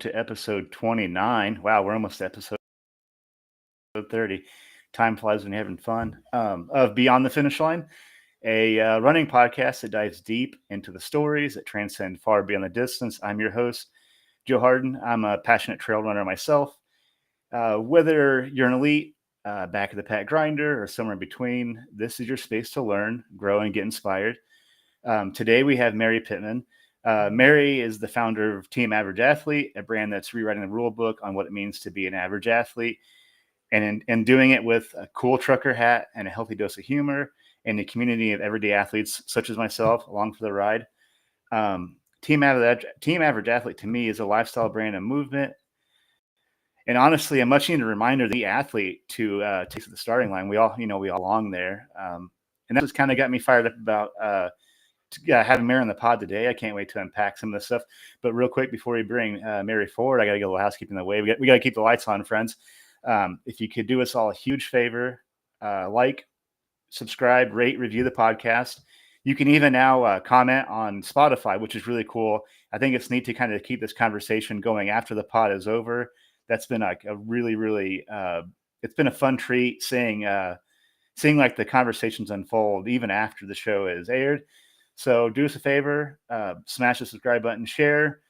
to episode 29. Wow, we're almost to episode 30. Time flies when you're having fun. Of Beyond the Finish Line, a running podcast that dives deep into the stories that transcend far beyond the distance. I'm your host, Joe Harden. I'm a passionate trail runner myself. Whether you're an elite, back of the pack grinder, or somewhere in between, this is your space to learn, grow, and get inspired. Today we have Mary Pittman. Mary is the founder of Team Average Athlete, a brand that's rewriting the rule book on what it means to be an average athlete, and in doing it with a cool trucker hat and a healthy dose of humor and a community of everyday athletes such as myself along for the ride. Team Average Athlete to me is a lifestyle brand and movement, and honestly, a much needed reminder to the athlete to take to the starting line. We all belong there, and that just kind of got me fired up about having Mary on the pod today. I can't wait to unpack some of this stuff. But real quick, before we bring Mary forward, I got to get a little housekeeping in the way. We got to keep the lights on, friends. If you could do us all a huge favor, like, subscribe, rate, review the podcast. You can even now comment on Spotify, which is really cool. I think it's neat to kind of keep this conversation going after the pod is over. That's been like a really, really, it's been a fun treat seeing like the conversations unfold even after the show is aired. So do us a favor, smash the subscribe button, share,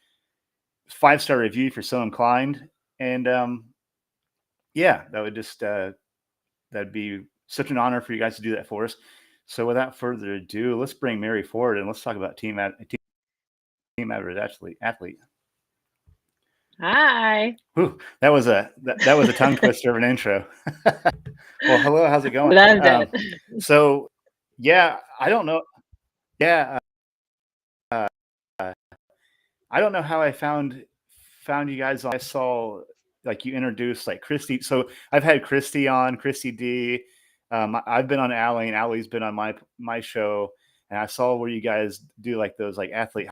5-star review if you're so inclined. And that would just, that'd be such an honor for you guys to do that for us. So without further ado, let's bring Mary forward and let's talk about Team Average Athlete. Hi. Whew, that was a tongue twister of an intro. Well, hello, how's it going? Loved it. So, yeah, I don't know. Yeah, I don't know how I found you guys. I saw like you introduced like Christy. So I've had Christy on, Christy D. I've been on Allie, and Allie's been on my show, and I saw where you guys do like those like athlete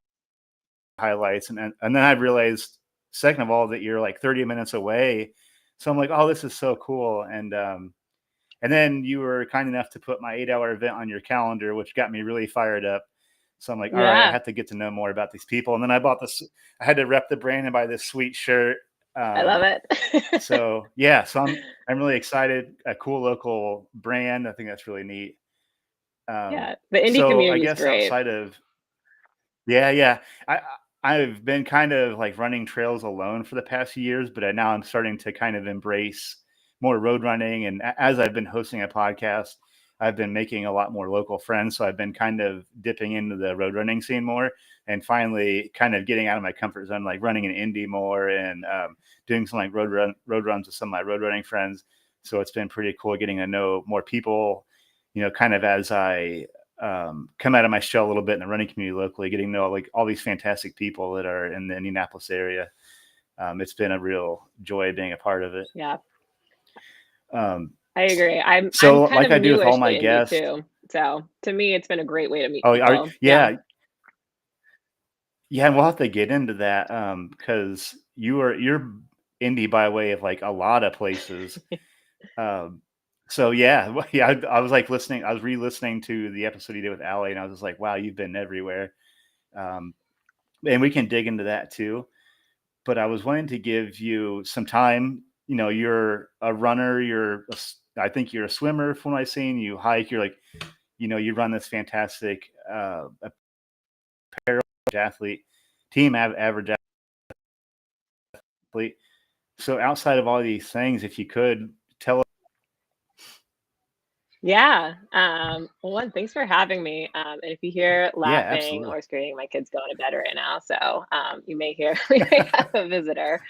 highlights, and then I realized, second of all, that you're like 30 minutes away. So I'm like, oh, this is so cool. And then you were kind enough to put my 8-hour event on your calendar, which got me really fired up. So I'm like, all right, I have to get to know more about these people. And then I bought this. I had to rep the brand and buy this sweet shirt. I love it. So I'm really excited. A cool local brand. I think that's really neat. The indie community is great. Outside of I've been kind of like running trails alone for the past few years, but now I'm starting to kind of embrace more road running. And as I've been hosting a podcast, I've been making a lot more local friends. So I've been kind of dipping into the road running scene more, and finally kind of getting out of my comfort zone, like running an Indy more and doing some like road runs with some of my road running friends. So it's been pretty cool getting to know more people, kind of as I come out of my shell a little bit in the running community locally, getting to know like all these fantastic people that are in the Indianapolis area. It's been a real joy being a part of it. Yeah. I agree. I'm kind like of I do with all my guests too. So to me, it's been a great way to meet people. Yeah, and we'll have to get into that because you're indie by way of like a lot of places. So I was like listening. I was re-listening to the episode you did with Allie, and I was just like, wow, you've been everywhere. And we can dig into that too. But I was wanting to give you some time. You're a runner. I think you're a swimmer from what I've seen. You hike. You're like, you run this fantastic apparel athlete, team average athlete. So outside of all these things, if you could tell us. Yeah. Well, thanks for having me. And if you hear laughing or screaming, my kid's going to bed right now, so you may hear we may have a visitor.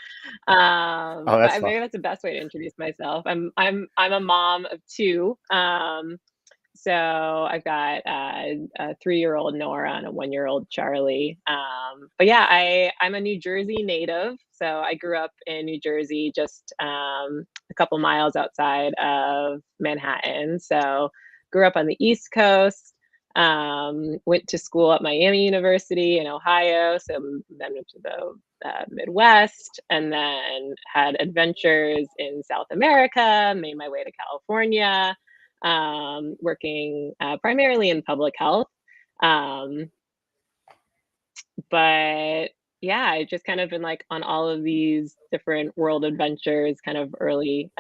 But maybe that's the best way to introduce myself. I'm a mom of 2. So I've got a 3-year-old Nora and a 1-year-old Charlie. But yeah, I'm a New Jersey native. So I grew up in New Jersey, just a couple miles outside of Manhattan. So grew up on the East Coast, went to school at Miami University in Ohio. So then went to the Midwest, and then had adventures in South America, made my way to California, working primarily in public health. But yeah, I just kind of been like on all of these different world adventures kind of early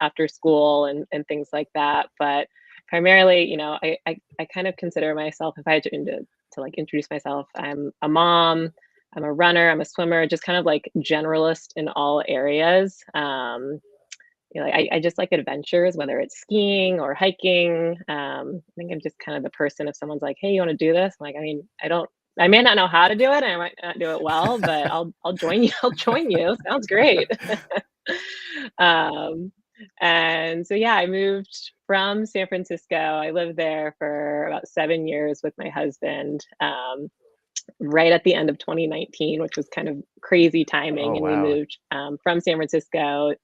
after school and things like that. But primarily, I kind of consider myself, if I had to like introduce myself, I'm a mom, I'm a runner, I'm a swimmer, just kind of like generalist in all areas. I just like adventures, whether it's skiing or hiking. I think I'm just kind of the person, if someone's like, "Hey, you want to do this?" I'm like, I mean, I may not know how to do it, I might not do it well, but I'll join you. I'll join you. Sounds great. um, and so yeah, I moved from San Francisco. I lived there for about 7 years with my husband. Right at the end of 2019, which was kind of crazy timing, Oh, and we wow. moved from San Francisco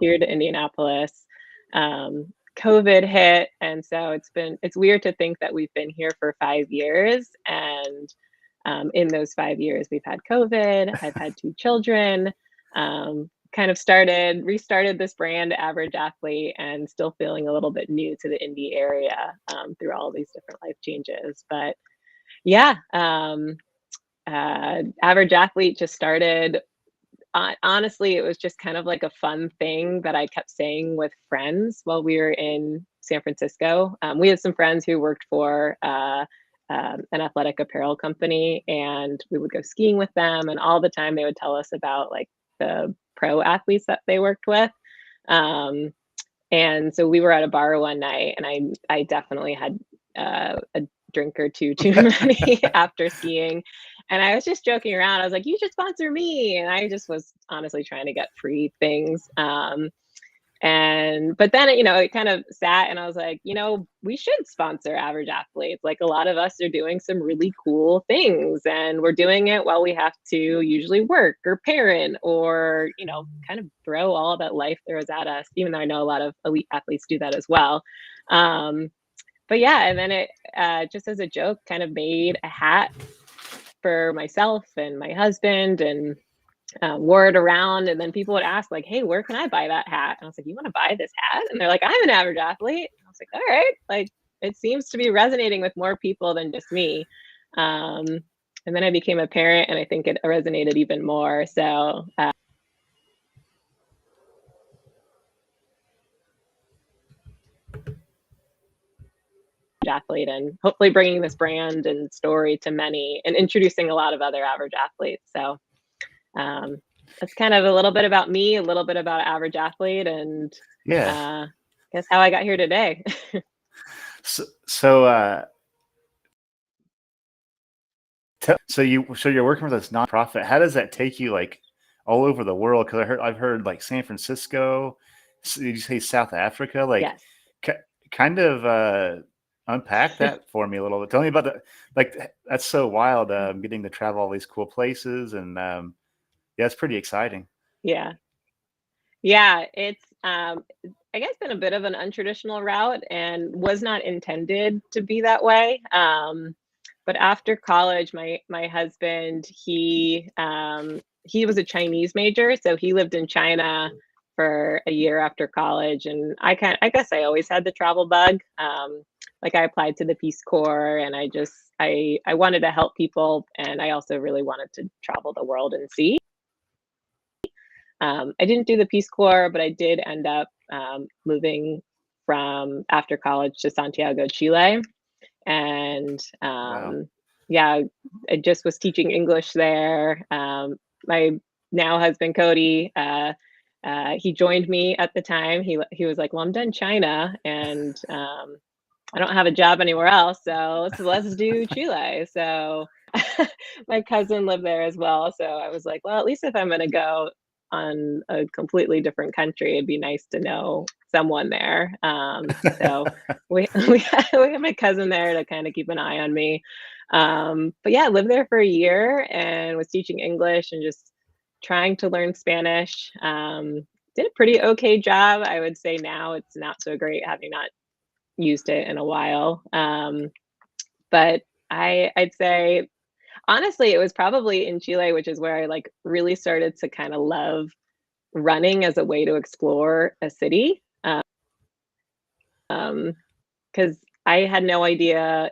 here to Indianapolis. COVID hit, and so it's weird to think that we've been here for 5 years, and in those 5 years we've had COVID. I've had two children. Kind of restarted this brand, Average Athlete, and still feeling a little bit new to the Indy area through all these different life changes. But yeah, Average Athlete just started. Honestly, it was just kind of like a fun thing that I kept saying with friends while we were in San Francisco. We had some friends who worked for an athletic apparel company, and we would go skiing with them. And all the time they would tell us about like the pro athletes that they worked with. And so we were at a bar one night, and I definitely had a drink or two too many after skiing. And I was just joking around. I was like, "You should sponsor me." And I just was honestly trying to get free things. But then it kind of sat, and I was like, we should sponsor Average Athletes. Like, a lot of us are doing some really cool things, and we're doing it while we have to usually work or parent or kind of throw all that life throws at us, even though I know a lot of elite athletes do that as well. But yeah, and then it just as a joke kind of made a hat for myself and my husband, and wore it around. And then people would ask like, "Hey, where can I buy that hat?" And I was like, "You want to buy this hat?" And they're like, "I'm an Average Athlete." And I was like, "All right." Like, it seems to be resonating with more people than just me. um, and then I became a parent, and I think it resonated even more. So athlete, and hopefully bringing this brand and story to many, and introducing a lot of other Average Athletes. So that's kind of a little bit about me, a little bit about Average Athlete, and guess how I got here today. So you're working for this nonprofit. How does that take you like all over the world? Because I've heard like San Francisco. Did you say South Africa? Like, Yes. kind of unpack that for me a little bit. Tell me about that's so wild. Getting to travel all these cool places, and yeah, it's pretty exciting. Yeah. It's I guess been a bit of an untraditional route, and was not intended to be that way. But after college, my husband, he was a Chinese major, so he lived in China for a year after college, and I guess I always had the travel bug. Like, I applied to the Peace Corps, and I wanted to help people, and I also really wanted to travel the world and see. I didn't do the Peace Corps, but I did end up moving from after college to Santiago, Chile. And Wow. yeah, I just was teaching English there. My now husband, Cody, he joined me at the time. He was like, "Well, I'm done China, and I don't have a job anywhere else, so let's do Chile." So my cousin lived there as well. So I was like, well, at least if I'm going to go on a completely different country, it'd be nice to know someone there. So we had my cousin there to kind of keep an eye on me. But yeah, I lived there for a year and was teaching English and just trying to learn Spanish. Did a pretty okay job. I would say now it's not so great, having not used it in a while. But I'd say, honestly, it was probably in Chile, which is where I like really started to kind of love running as a way to explore a city. Because I had no idea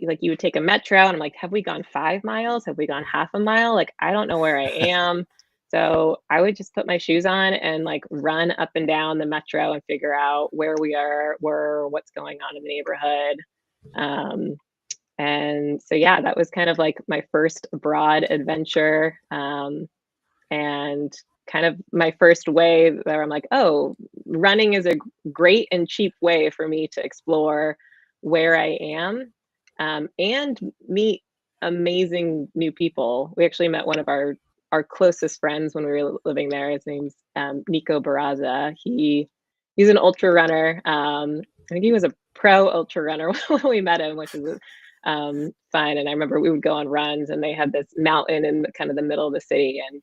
like you would take a metro and I'm like, have we gone 5 miles? Have we gone half a mile? Like, I don't know where I am. So I would just put my shoes on and like run up and down the metro and figure out where were, what's going on in the neighborhood. And so, yeah, that was kind of like my first broad adventure. And kind of my first way where I'm like, oh, running is a great and cheap way for me to explore where I am, and meet amazing new people. We actually met one of our closest friends when we were living there. His name's Nico Barraza. He's an ultra runner. I think he was a pro ultra runner when we met him, which is fun. And I remember we would go on runs, and they had this mountain in kind of the middle of the city, and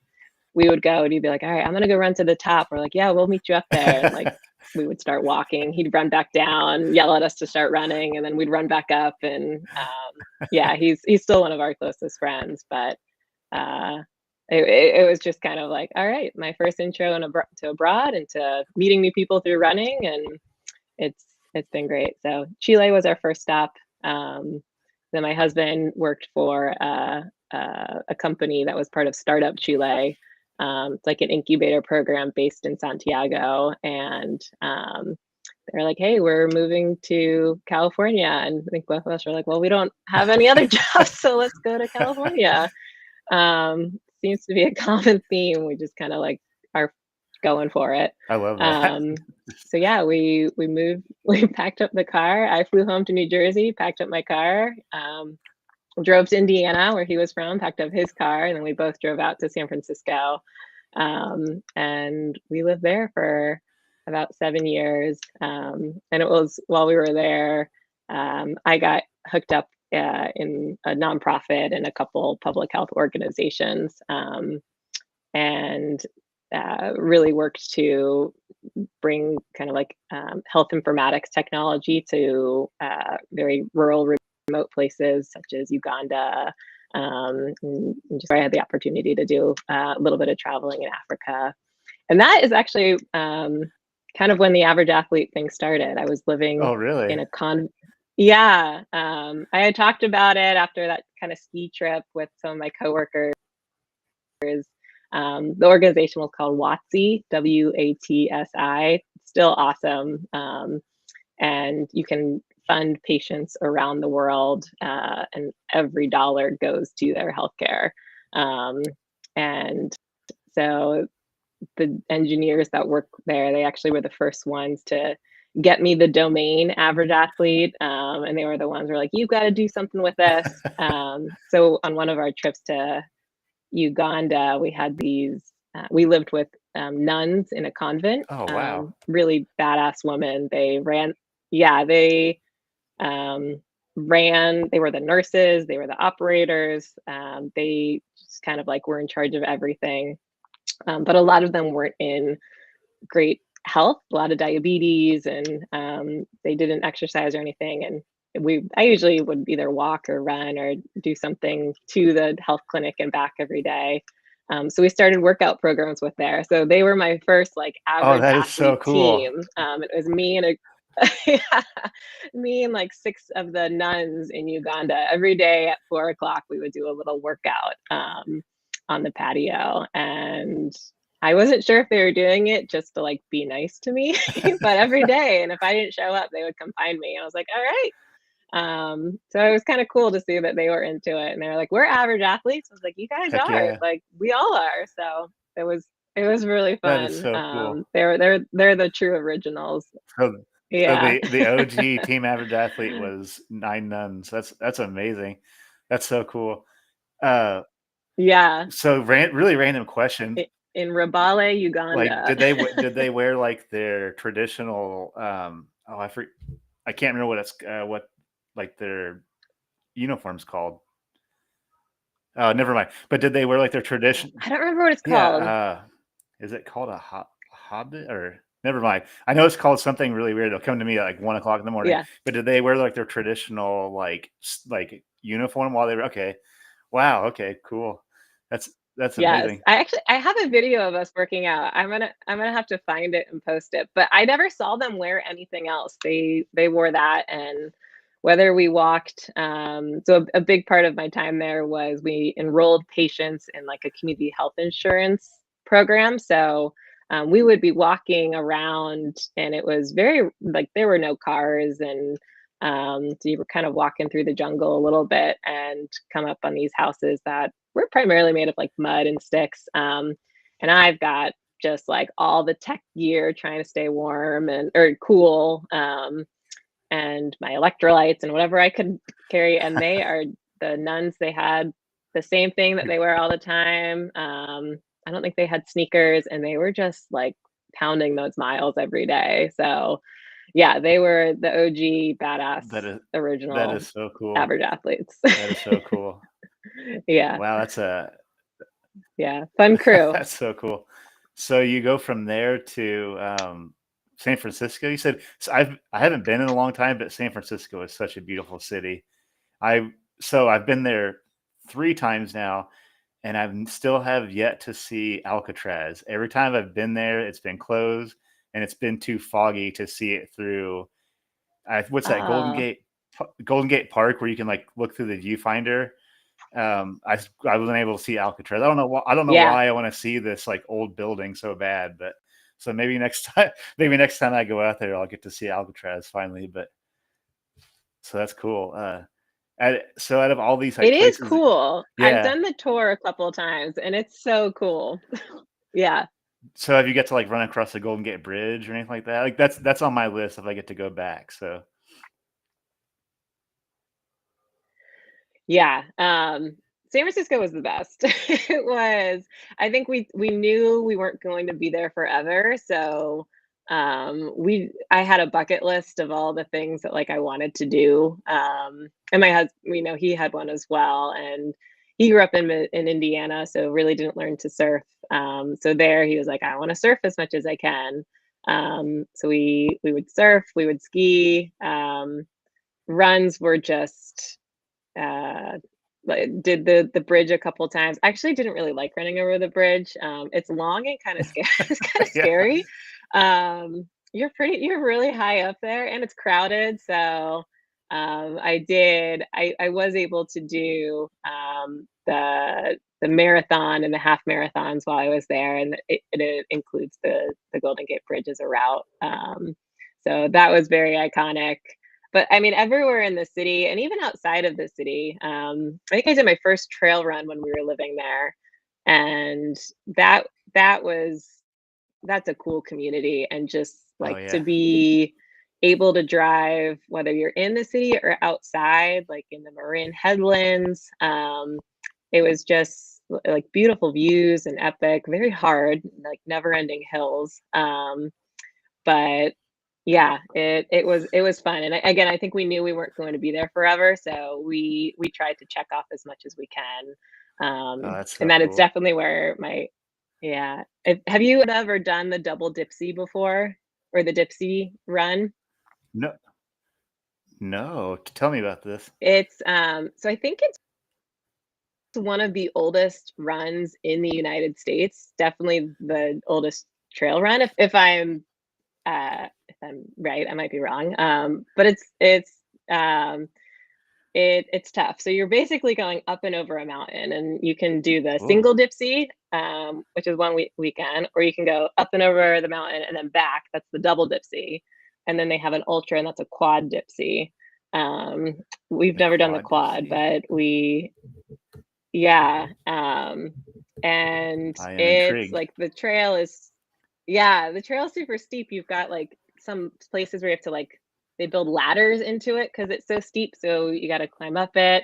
we would go, and he'd be like, all right, I'm gonna go run to the top. We're like, yeah, we'll meet you up there. And like we would start walking, he'd run back down, yell at us to start running, and then we'd run back up. And yeah, he's still one of our closest friends. But it was just kind of like, all right, my first intro to abroad and to meeting new people through running, and it's been great. So Chile was our first stop. Then my husband worked for a company that was part of Startup Chile. It's like an incubator program based in Santiago. And they're like, hey, we're moving to California. And I think both of us were like, well, we don't have any other jobs, so let's go to California. Seems to be a common theme. We just kind of like are going for it. I love that. So yeah, we moved, we packed up the car. I flew home to New Jersey, packed up my car, drove to Indiana, where he was from, packed up his car, and then we both drove out to San Francisco. And we lived there for about 7 years. And it was while we were there, I got hooked up in a nonprofit and a couple public health organizations, and really worked to bring kind of like health informatics technology to very rural, remote places such as Uganda. And just I had the opportunity to do a little bit of traveling in Africa. And that is actually kind of when the average athlete thing started. I was living in a yeah. I had talked about it after that kind of ski trip with some of my coworkers. The organization was called WATSI, WATSI. Still awesome. And you can fund patients around the world, and every dollar goes to their healthcare. And so the engineers that work there, they actually were the first ones to get me the domain average athlete. And they were the ones who were like, you've got to do something with this. So on one of our trips to Uganda, we had these, we lived with nuns in a convent. Oh, wow. Really badass women. They ran, yeah, they were the nurses, they were the operators. They just kind of like were in charge of everything. But a lot of them weren't in great health, a lot of diabetes, and they didn't exercise or anything. And I usually would either walk or run or do something to the health clinic and back every day. So we started workout programs with there. So they were my first like average that is so athlete cool. team. It was me and yeah, me and like 6 of the nuns in Uganda. Every day at 4:00, we would do a little workout on the patio. And I wasn't sure if they were doing it just to like be nice to me, but every day. And if I didn't show up, they would come find me. And I was like, all right. So it was kind of cool to see that they were into it. And they were like, we're average athletes. I was like, you guys Heck are. yeah. Like, we all are. So it was really fun. That is so cool. They're the true originals. So Yeah. the OG team average athlete was 9 nuns. That's amazing. That's so cool. Yeah. So really random question. In Rabale, Uganda. Like, did they wear like their traditional? I can't remember what like their uniform's called. Oh, never mind. But did they wear like their tradition? I don't remember what it's called. Yeah. Is it called a hobbit or? Never mind. I know it's called something really weird. It'll come to me at like 1:00 in the morning. Yeah. But did they wear like their traditional like uniform while they were okay? Wow. Okay. Cool. That's amazing. Yes. I have a video of us working out. I'm gonna have to find it and post it. But I never saw them wear anything else. They wore that, and whether we walked. So a big part of my time there was we enrolled patients in like a community health insurance program. So we would be walking around, and it was very like there were no cars, and so you were kind of walking through the jungle a little bit and come up on these houses that were primarily made of like mud and sticks. And I've got just like all the tech gear trying to stay warm and or cool. And my electrolytes and whatever I could carry. And the nuns, they had the same thing that they wear all the time. I don't think they had sneakers, and they were just like pounding those miles every day. So yeah, they were the OG badass original that is so cool. average athletes. That is so cool. Yeah. Wow, that's fun crew. That's so cool. So you go from there to San Francisco. You said so I haven't been in a long time, but San Francisco is such a beautiful city. I've been there 3 times now, and I still have yet to see Alcatraz. Every time I've been there, it's been closed, and it's been too foggy to see it through. What's that Golden Gate Park where you can like look through the viewfinder? I wasn't able to see Alcatraz. I don't know why I want to see this like old building so bad, but so maybe next time I go out there, I'll get to see Alcatraz finally. But so that's cool. So out of all these, like, it is places, cool. Yeah. I've done the tour a couple of times, and it's so cool. Yeah. So have you get to like run across the Golden Gate Bridge or anything like that? Like that's on my list if I get to go back. So yeah. San Francisco was the best. It was. I think we knew we weren't going to be there forever, so I had a bucket list of all the things that like I wanted to do. And my husband, he had one as well, and he grew up in Indiana, so really didn't learn to surf. So there he was like, I want to surf as much as I can. So we would surf, we would ski. Runs were just did the bridge a couple times. I actually didn't really like running over the bridge. It's long and kind of scary. It's kind of scary. You're really high up there, and it's crowded. So I was able to do the marathon and the half marathons while I was there, and it includes the Golden Gate Bridge as a route. So that was very iconic. But I mean, everywhere in the city and even outside of the city, I think I did my first trail run when we were living there, and that's a cool community, and just like to be able to drive, whether you're in the city or outside, like in the Marin Headlands. It was just like beautiful views and epic, very hard, like never ending hills. But yeah, it was fun. And again, I think we knew we weren't going to be there forever, so we tried to check off as much as we can. that's so and that cool. It's definitely where have you ever done the double dipsy before, or the dipsy run? No, tell me about this. It's so I think it's one of the oldest runs in the United States, definitely the oldest trail run. If I'm right, I might be wrong. But it's tough. So you're basically going up and over a mountain, and you can do the single dipsy, which is one weekend, or you can go up and over the mountain and then back. That's the double dipsy. And then they have an ultra, and that's a quad dipsy. We've never done the quad, but and it's intrigued. like the trail is super steep. You've got like some places where you have to like, they build ladders into it because it's so steep, so you got to climb up it.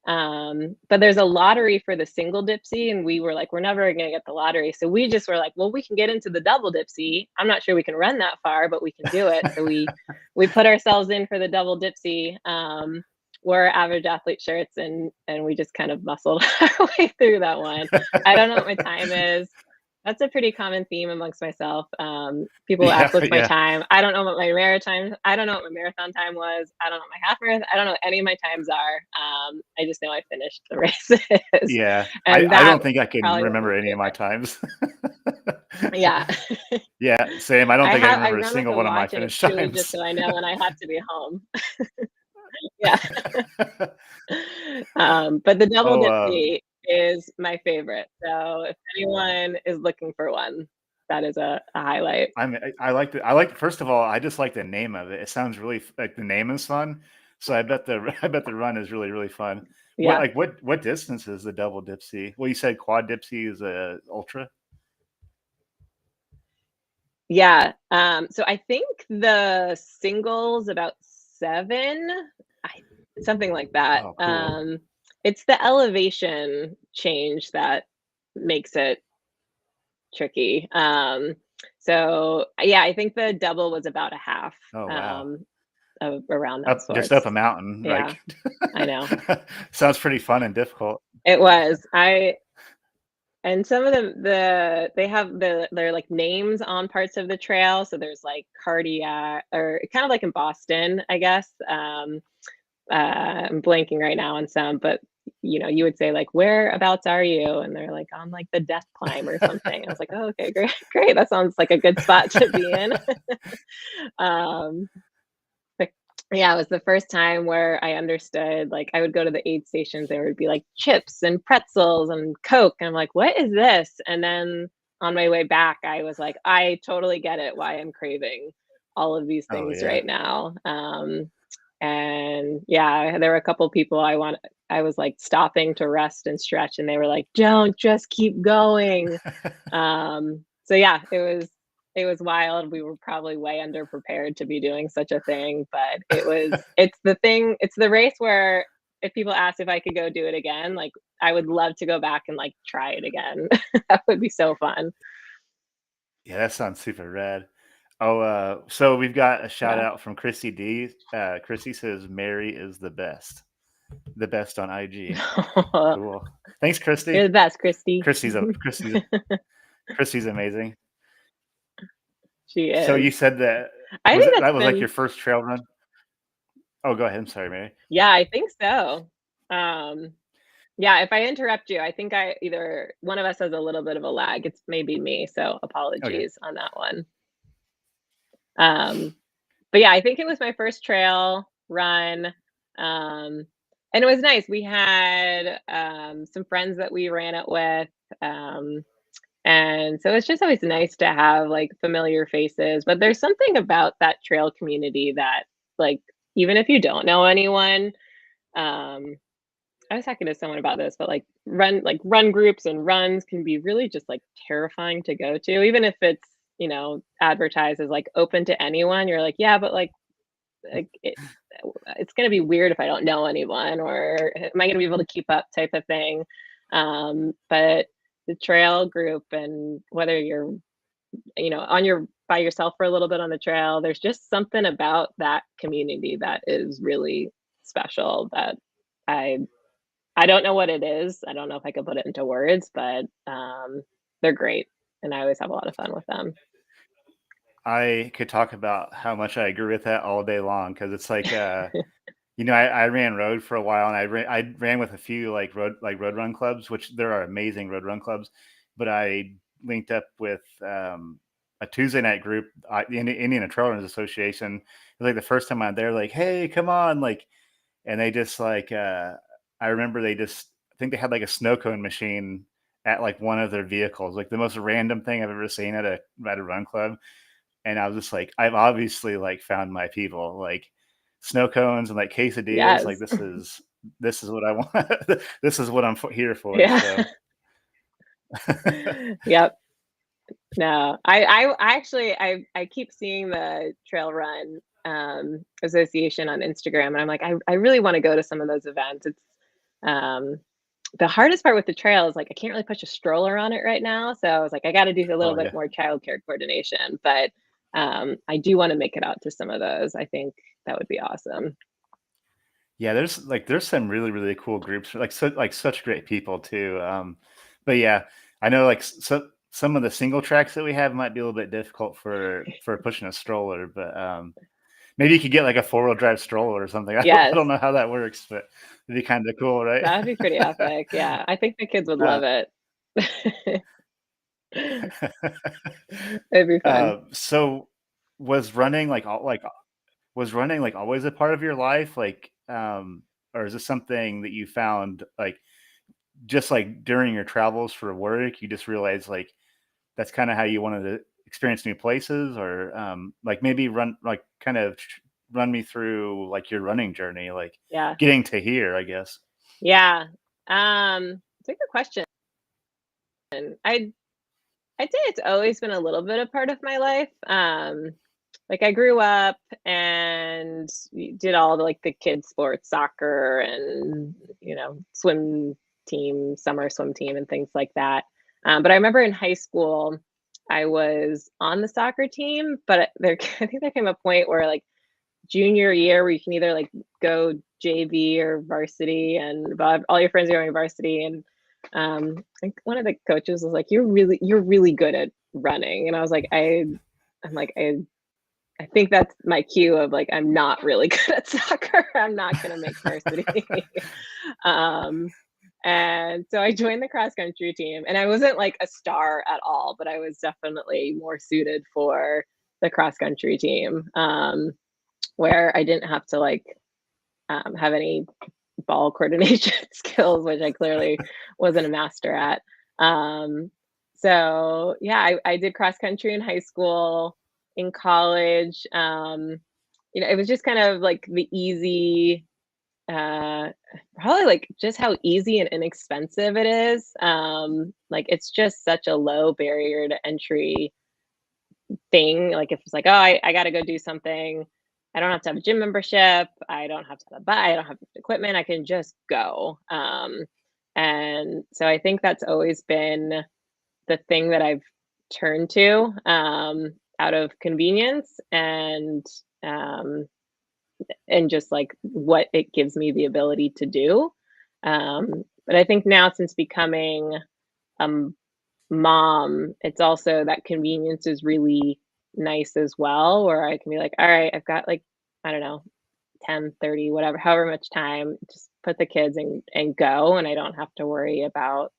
But there's a lottery for the single dipsy, and we were like, we're never gonna get the lottery, so we just were like, well, we can get into the double dipsy. I'm not sure we can run that far, but we can do it. So we put ourselves in for the double dipsy, wore average athlete shirts, and we just kind of muscled our way through that one. I don't know what my time is. That's a pretty common theme amongst myself. People ask what's my time. I don't know what my marathon time was. I don't know what my half marathon. I don't know what any of my times are. I just know I finished the races. Yeah, I don't think I can remember any of my times. Yeah. Yeah, same. I don't think I remember a single one of my finished times. Just so I know when I have to be home. Yeah. But the double dipsy is my favorite. So if anyone is looking for one, that is a highlight. I like the I like first of all, I just like the name of it. It sounds really like the name is fun. So I bet the I bet the run is really, really fun. Yeah. What distance is the double dipsy? Well, you said quad dipsy is a ultra? Yeah. So I think the single's about 7, I something like that. Oh, cool. It's the elevation change that makes it tricky. So yeah, I think the double was about a half, Oh, wow. of around that Up just up a source. mountain, Yeah, like I know. sounds pretty fun and difficult. It was. I And some of they have their, like, names on parts of the trail, so there's, like, cardiac or kind of like in Boston, I guess, I'm blanking right now on some, but, you would say, like, "Whereabouts are you?" And they're like, "On, like, the death climb or something." I was like, "Oh, okay, great, great, that sounds like a good spot to be in." Um, but yeah, it was the first time where I understood, like, I would go to the aid stations, there would be, like, chips and pretzels and Coke, and I'm like, "What is this?" And then on my way back, I was like, "I totally get it, why I'm craving all of these Oh, things yeah. right now." And yeah, there were a couple people I was, like, stopping to rest and stretch, and they were like, "Don't, just keep going." So yeah, it was wild. We were probably way underprepared to be doing such a thing, but it's the race where if people ask if I could go do it again, like, I would love to go back and, like, try it again. That would be so fun. Yeah, that sounds super rad. Oh, so we've got a shout Yeah. out from Chrissy D. Chrissy says Mary is the best on IG. Cool. Thanks, You're Christy. the best, Christy. Christy's amazing. She So is. you said that I was think it that's that was like been your first trail run? Oh, go ahead. I'm sorry, Mary. Yeah, I think so. Um, yeah, if I interrupt you, I think I either one of us has a little bit of a lag. It's maybe me, so Okay. apologies on that one. Um, but yeah, I think it was my first trail run. Um, and it was nice. We had some friends that we ran it with. Um, and so it's just always nice to have like familiar faces. But there's something about that trail community that, like, even if you don't know anyone, um, I was talking to someone about this, but run groups and runs can be really just like terrifying to go to, even if it's advertised as like open to anyone. You're like, yeah, but like it's gonna be weird if I don't know anyone, or am I gonna be able to keep up type of thing. But the trail group, and whether you're on your by yourself for a little bit on the trail, there's just something about that community that is really special that I I don't know what it is. I don't know if I could put it into words, but, they're great, and I always have a lot of fun with them. I could talk about how much I agree with that all day long because it's like, I ran road for a while and I ran with a few road run clubs, which there are amazing road run clubs, but I linked up with a Tuesday night group, the Indiana Trail Runners Association. It was like the first time I'm there, like, hey, come on, like, and they just like I remember I think they had like a snow cone machine at like one of their vehicles, like the most random thing I've ever seen at a run club. And I was just like, I've obviously like found my people, like snow cones and like quesadillas. Like Yes. this is what I want. This is what here for. Yeah. So Yep. No, I actually I keep seeing the trail run, association on Instagram, and I'm like, I really wanna go to some of those events. Um the hardest part with the trail is, like, I can't really push a stroller on it right now, so I was like, I gotta do a little oh bit yeah. more childcare coordination, but, I do wanna make it out to some of those. I think that would be awesome. Yeah, there's some really, really cool groups, like such great people too. But yeah, I know some of the single tracks that we have might be a little bit difficult for pushing a stroller, but maybe you could get like a 4-wheel drive stroller or something. I don't Yes, know how that works, but it'd be kind of cool, right? that would be pretty epic, yeah, I think the kids would uh, love it. It'd be fun. so was running like was running like always a part of your life? Like or is this something that you found like just like during your travels for work, you just realized like that's kind of how you wanted to experience new places, or like maybe run me through like your running journey, like getting to here, I guess. Yeah. It's a good question. I'd say it's always been a little bit a part of my life. Like I grew up and did all the like the kids sports, soccer and swim team, summer swim team and things like that. But I remember in high school I was on the soccer team, but I think there came a point where like junior year where you can either like go JV or varsity, and all your friends are going varsity, and I think one of the coaches was like, you're really good at running. And I was like, I think that's my cue of like, I'm not really good at soccer. I'm not going to make varsity. And so I joined the cross country team, and I wasn't like a star at all, but I was definitely more suited for the cross country team, where I didn't have to like have any ball coordination skills, which I clearly wasn't a master at. So yeah, I did cross country in high school. In college, it was just kind of like the easy, probably like just how easy and inexpensive it is. Like it's just such a low barrier to entry thing. Like if it's like, oh, I got to go do something, I don't have to have a gym membership. I don't have to have I don't have equipment. I can just go. And so I think that's always been the thing that I've turned to, out of convenience and just like what it gives me the ability to do. But I think now, since becoming a mom, it's also that convenience is really nice as well, where I can be like, all right, I've got like, I don't know, 10, 30, whatever, however much time, just put the kids and go. And I don't have to worry about,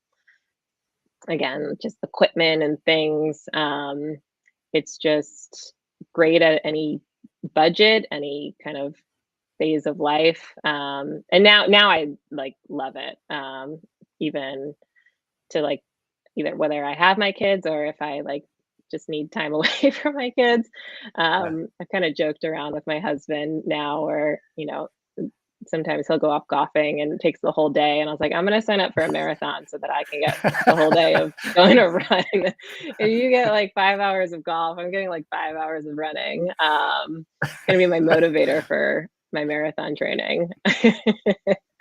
again, just equipment and things. It's just great at any budget, any kind of phase of life. And now I like love it. Even to like, either whether I have my kids or if I like just need time away from my kids. I've kind of joked around with my husband now, where, sometimes he'll go off golfing and it takes the whole day. And I was like, I'm going to sign up for a marathon so that I can get the whole day of going to run. If you get like 5 hours of golf, I'm getting like 5 hours of running. It's going to be my motivator for my marathon training. That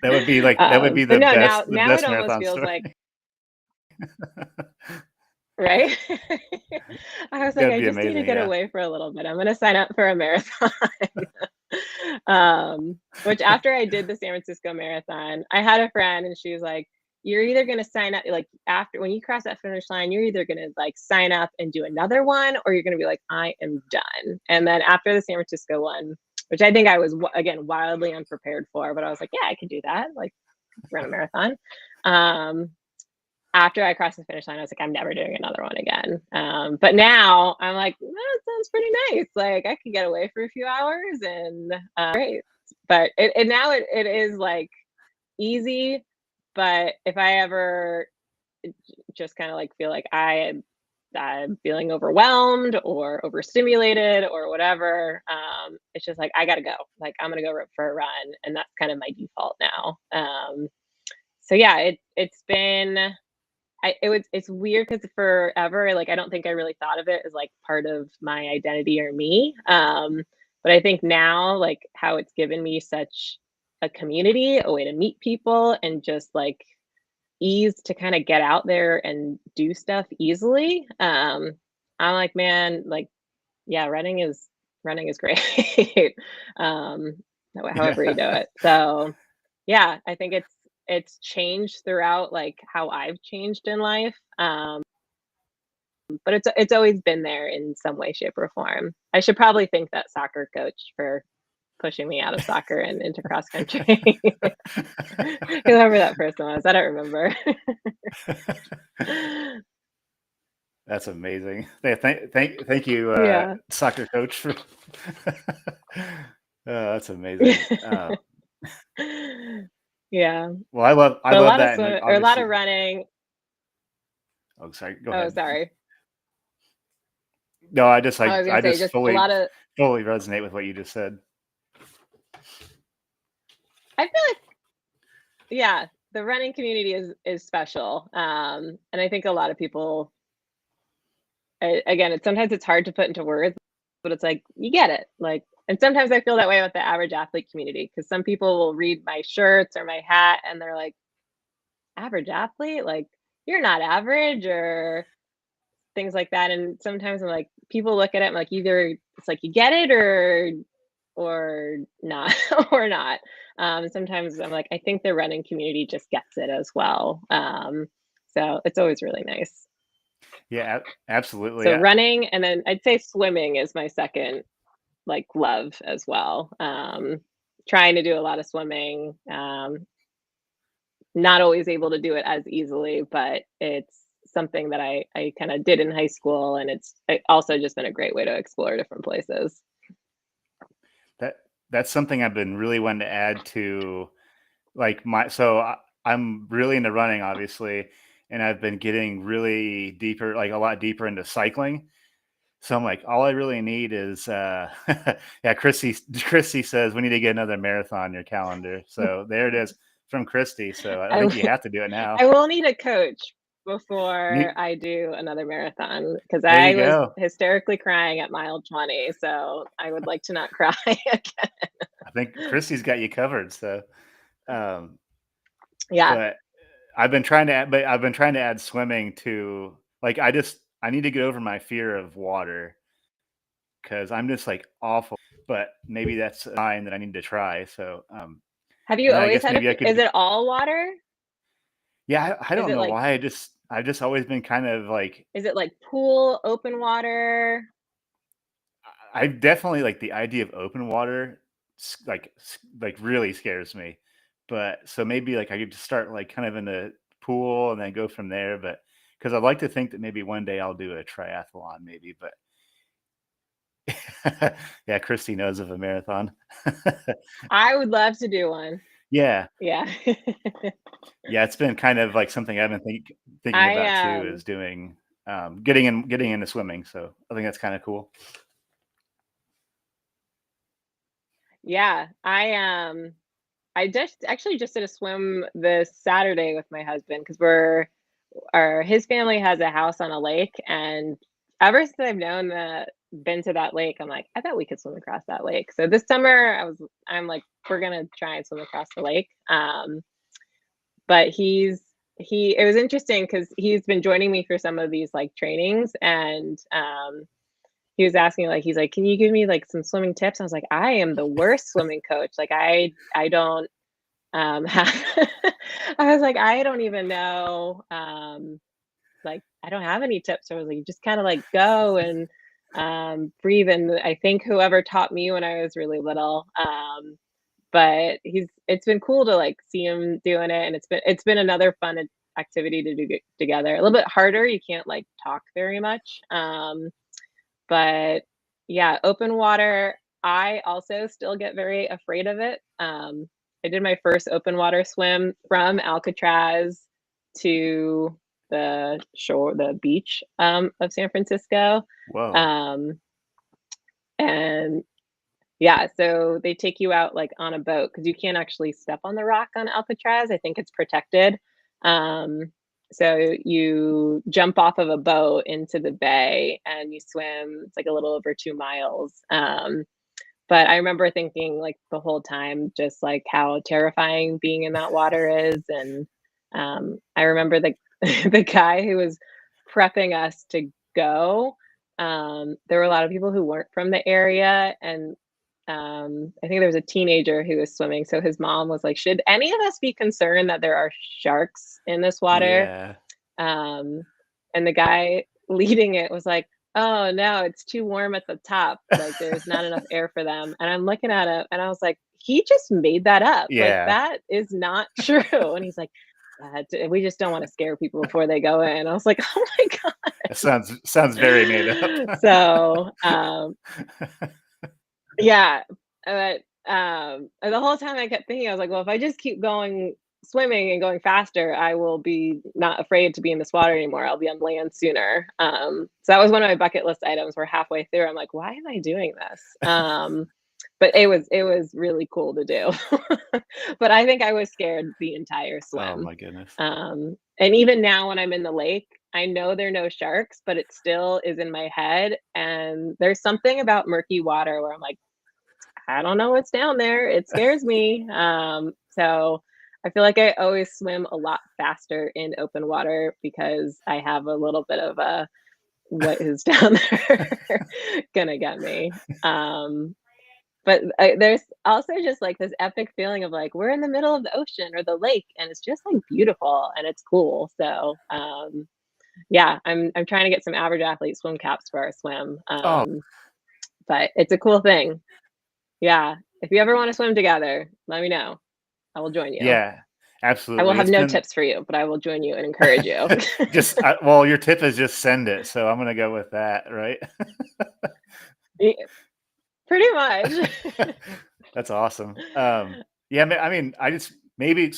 would be like, that would be the best, now best it almost marathon feels story. like, right? I was like, I just need to get away for a little bit. I'm going to sign up for a marathon. Which after I did the San Francisco Marathon, I had a friend and she was like, you're either going to sign up, like after, when you cross that finish line, you're either going to like sign up and do another one, or you're going to be like, I am done. And then after the San Francisco one, which I think I was, again, wildly unprepared for, but I was like, yeah, I could do that. Like run a marathon. After I crossed the finish line, I was like, I'm never doing another one again. But now I'm like, that sounds pretty nice. Like I could get away for a few hours and great. But now it is like easy. But if I ever just kind of like feel like I'm feeling overwhelmed or overstimulated or whatever, it's just like, I got to go. Like I'm going to go for a run. And that's kind of my default now. So yeah, it's been, it's weird because forever, like, I don't think I really thought of it as like part of my identity or me. But I think now, like how it's given me such a community, a way to meet people, and just like ease to kind of get out there and do stuff easily. I'm like, man, like, yeah, running is great. However you do it. So yeah, I think it's changed throughout like how I've changed in life. But it's always been there in some way, shape, or form. I should probably thank that soccer coach for pushing me out of soccer and into cross country. Whoever that person was, I don't remember. That's amazing. Thank you, soccer coach, for. That's amazing. Yeah. Well, I But a love lot of that, and like or a lot obviously. of running. Oh, sorry. Go Oh, ahead. sorry. No, I was gonna I say just just a lot of. fully resonate with what you just said. I feel like, yeah, the running community is special, and I think a lot of people. Again, sometimes it's hard to put into words, but it's like you get it. Like, and sometimes I feel that way with the average athlete community because some people will read my shirts or my hat and they're like, "Average athlete? Like, you're not average," or things like that. And sometimes I'm like, people look at it, I'm like, either it's like you get it or not or not. Sometimes I'm like, I think the running community just gets it as well. So it's always really nice. Yeah, absolutely. So running, and then I'd say swimming is my second like love as well. Trying to do a lot of swimming. Not always able to do it as easily, but it's something that I kind of did in high school, and it's also just been a great way to explore different places. That that's something I've been really wanting to add to, like, I'm really into running, obviously, and I've been getting really deeper, like a lot deeper into cycling. So I'm like, all I really need is, yeah. Christy says we need to get another marathon on your calendar. So there it is from Christy. So I I think you have to do it now. I will need a coach before Need, I do another marathon because there you I was go. hysterically crying at mile 20. So I would like to not cry again. I think Christy's got you covered. So, um, Yeah. but I've been trying to add swimming to, like, I need to get over my fear of water because I'm just like awful. But maybe that's a sign that I need to try. So, Have you and then I always guess had maybe I is could. it all water? Yeah, I Is don't it know like why. I've just always been kind of like, is it like pool, open water? I definitely like the idea of open water, like really scares me. But so maybe like I could just start like kind of in the pool and then go from there. But because I'd like to think that maybe one day I'll do a triathlon, maybe. But yeah, Christy knows of a marathon. I would love to do one. Yeah, Yeah. yeah, it's been kind of like something I've been thinking I about too, is doing, getting into swimming. So I think that's kind of cool. yeah, I just actually just did a swim this Saturday with my husband because his family has a house on a lake, and ever since I've been to that lake, I'm like, I bet we could swim across that lake. So this summer I'm like, we're gonna try and swim across the lake. But it was interesting because he's been joining me for some of these like trainings, and he was asking, like, he's like, can you give me like some swimming tips? I was like, I am the worst swimming coach. Like I don't have I was like, I don't even know, like I don't have any tips. So I was like, you just kind of like go and breathe. And I think whoever taught me when I was really little, but it's been cool to like see him doing it, and it's been another fun activity to do together. A little bit harder, you can't like talk very much, but yeah, open water, I also still get very afraid of it. I did my first open water swim from Alcatraz to the beach of San Francisco. Whoa. Um, and yeah, so they take you out like on a boat because you can't actually step on the rock on Alcatraz. I think it's protected. Um, so you jump off of a boat into the bay and you swim. It's like a little over 2 miles. But I remember thinking like the whole time, just like how terrifying being in that water is. And I remember the the guy who was prepping us to go. There were a lot of people who weren't from the area, and I think there was a teenager who was swimming. So his mom was like, "Should any of us be concerned that there are sharks in this water?" Yeah. Um, and the guy leading it was like, "Oh no, it's too warm at the top. Like there's not enough air for them." And I'm looking at him and I was like, "He just made that up. Like Yeah. that is not true." And he's like, "We just don't want to scare people before they go in." I was like, "Oh my god." It sounds very made up. So, yeah, and the whole time I kept thinking, I was like, well, if I just keep going swimming and going faster, I will be not afraid to be in this water anymore. I'll be on land sooner. So that was one of my bucket list items. We're halfway through. I'm like, why am I doing this? But it was really cool to do. But I think I was scared the entire Oh swim. my goodness. And even now when I'm in the lake, I know there are no sharks, but it still is in my head. And there's something about murky water where I'm like, I don't know what's down there. It scares me. So I feel like I always swim a lot faster in open water because I have a little bit of a what is down there gonna get me. But there's also just like this epic feeling of like we're in the middle of the ocean or the lake, and it's just like beautiful and it's cool. So yeah, I'm trying to get some average athlete swim caps for our swim. Oh But it's a cool thing. Yeah. If you ever want to swim together, let me know. I will join you. yeah, I will absolutely. have It's no been tips for you, but I will join you and encourage you. well, your tip is just send it, so I'm gonna go with that, right? Pretty much. That's awesome. Yeah, I mean, I just maybe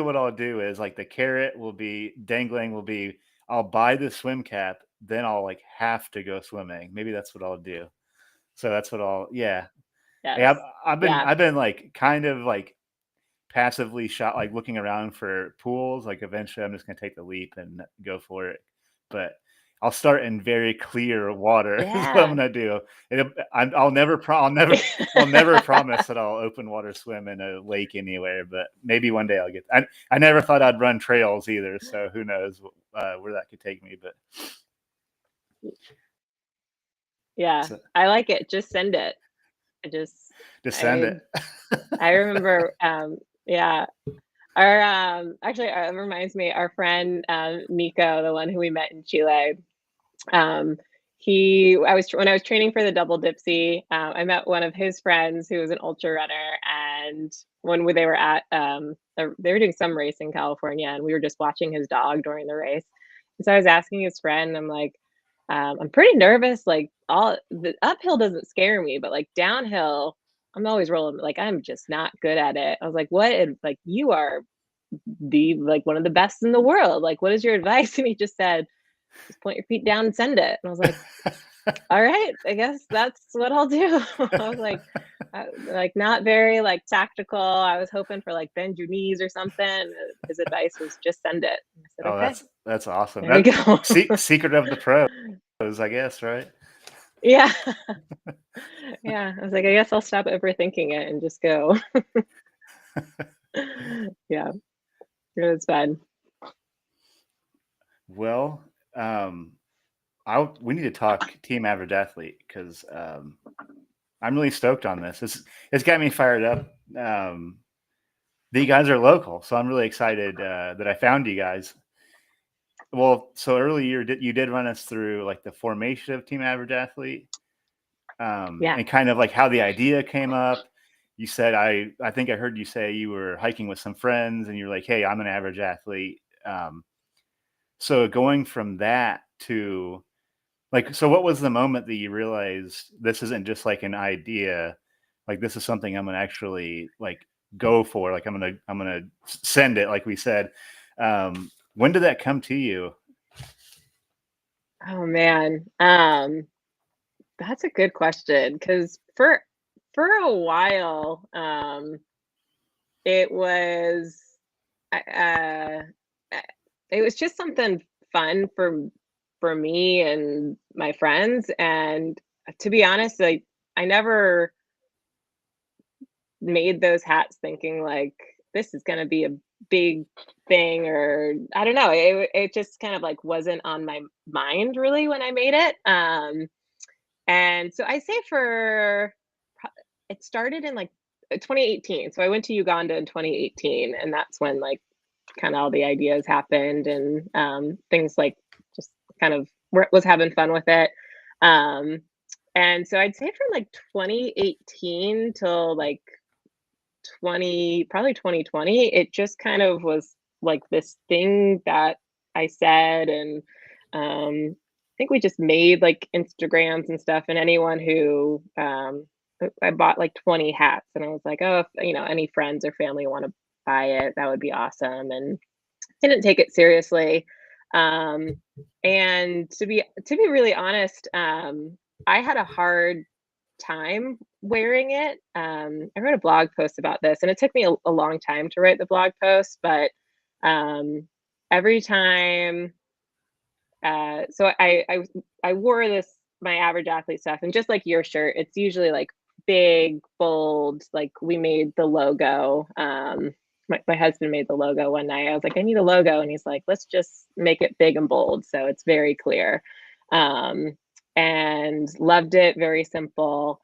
what I'll do is like the carrot will be dangling will be I'll buy the swim cap, then I'll like have to go swimming. Maybe that's what I'll do. So that's what I'll yeah. Yeah, Yes. Yeah. I've been like kind of like passively shot like looking around for pools. Like eventually I'm just gonna take the leap and go for it. But I'll start in very clear water is what I'm Yeah. gonna do. I'll never promise that I'll open water swim in a lake anywhere. But maybe one day I'll get. I never thought I'd run trails either. So who knows where that could take me? But Yeah. so, I like it. Just send it. I just just send I it. I remember yeah. Our actually it reminds me, our friend Nico, the one who we met in Chile. Um, when I was training for the double dipsy, I met one of his friends who was an ultra runner, and they were at they were doing some race in California, and we were just watching his dog during the race. And so I was asking his friend, I'm like, I'm pretty nervous. Like all the uphill doesn't scare me, but like downhill, I'm always rolling. Like I'm just not good at it. I was like, like you are the like one of the best in the world. Like, what is your advice? And he just said, just point your feet down and send it. And I was like, all right, I guess that's what I'll do. I was like not very like tactical. I was hoping for like bend your knees or something. His advice was just send it. And I said, Oh, okay, that's awesome. there we That go. secret of the pros, I guess, right? Yeah. Yeah. I was like, I guess I'll stop overthinking it and just go. Yeah. It was fun. Well, we need to talk team average athlete because I'm really stoked on this. It's got me fired up. You guys are local, so I'm really excited that I found you guys. Well, so earlier you did run us through like the formation of team average athlete, Yeah. and kind of like how the idea came up. You said I think I heard you say you were hiking with some friends, and you're like, hey, I'm an average athlete. So going from that to like, so what was the moment that you realized this isn't just like an idea, like this is something I'm gonna actually like go for, like I'm gonna send it, like we said. When did that come to you? Oh man. That's a good question because for a while, it was uh, uh, it was just something fun for me and my friends. And to be honest, like I never made those hats thinking like this is going to be a big thing, or I don't know. It just kind of like wasn't on my mind really when I made it. And so I say it started in like 2018. So I went to Uganda in 2018, and that's when like kind of all the ideas happened, and things like just kind of was having fun with it. Um, and so I'd say from like 2018 till like probably 2020, it just kind of was like this thing that I said. And I think we just made like Instagrams and stuff, and anyone who I bought like 20 hats, and I was like, oh, if any friends or family want to buy it, that would be awesome. And didn't take it seriously. And to be really honest, I had a hard time wearing it. I wrote a blog post about this, and it took me a long time to write the blog post, but every time, so I wore my average athlete stuff, and just like your shirt, it's usually like big, bold, like we made the logo. My husband made the logo one night. I was like, I need a logo. And he's like, let's just make it big and bold, so it's very clear. And loved it, very simple.